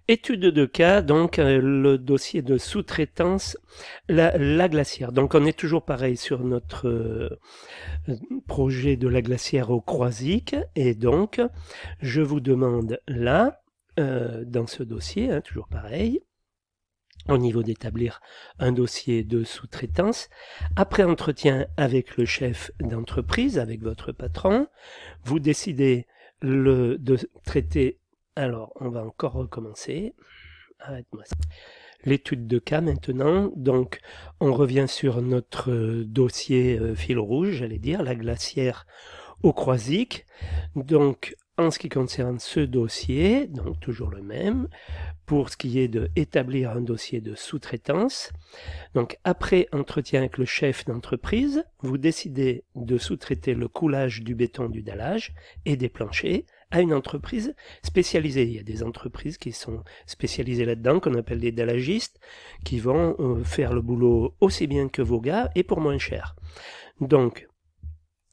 Étude de cas, donc le dossier de sous-traitance, la glacière. Donc on est toujours pareil sur notre projet de la glacière au Croisic, et donc je vous demande là, dans ce dossier, hein, toujours pareil, au niveau d'établir un dossier de sous-traitance, après entretien avec le chef d'entreprise, avec votre patron, vous décidez de traiter. Alors, on va encore recommencer. Arrête-moi ça. L'étude de cas maintenant. Donc, on revient sur notre dossier fil rouge, j'allais dire, la glacière au Croisic. Donc, en ce qui concerne ce dossier, donc toujours le même, pour ce qui est d'établir un dossier de sous-traitance. Donc, après entretien avec le chef d'entreprise, vous décidez de sous-traiter le coulage du béton du dallage et des planchers à une entreprise spécialisée. Il y a des entreprises qui sont spécialisées là-dedans, qu'on appelle des dallagistes, qui vont faire le boulot aussi bien que vos gars et pour moins cher. Donc,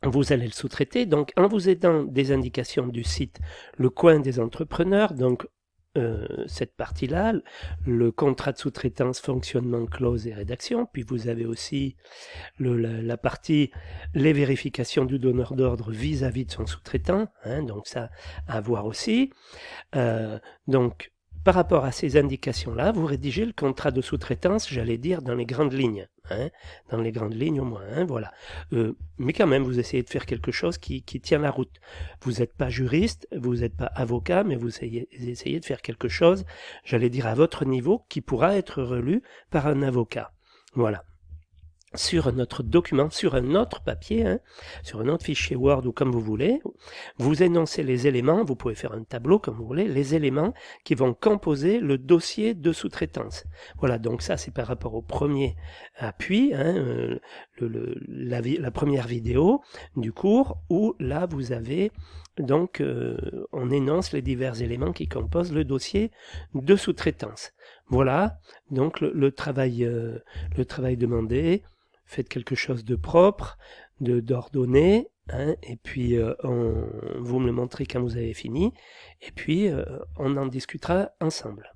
vous allez le sous-traiter. Donc, en vous aidant des indications du site Le Coin des Entrepreneurs, donc cette partie-là, le contrat de sous-traitance, fonctionnement, clause et rédaction. Puis vous avez aussi la partie les vérifications du donneur d'ordre vis-à-vis de son sous-traitant, hein, donc ça à voir aussi. Donc par rapport à ces indications-là, vous rédigez le contrat de sous-traitance, j'allais dire dans les grandes lignes, hein, dans les grandes lignes au moins, hein, voilà. Mais quand même, vous essayez de faire quelque chose qui tient la route. Vous n'êtes pas juriste, vous n'êtes pas avocat, mais vous essayez de faire quelque chose, j'allais dire à votre niveau, qui pourra être relu par un avocat. Voilà. Sur notre document, sur un autre papier, hein, sur un autre fichier Word ou comme vous voulez, vous énoncez les éléments, vous pouvez faire un tableau comme vous voulez, les éléments qui vont composer le dossier de sous-traitance. Voilà, donc ça c'est par rapport au premier appui, hein, la première vidéo du cours, où là vous avez, donc on énonce les divers éléments qui composent le dossier de sous-traitance. Voilà, donc le travail demandé. Faites quelque chose de propre, d'ordonné, hein, et puis vous me le montrez quand vous avez fini, et puis on en discutera ensemble.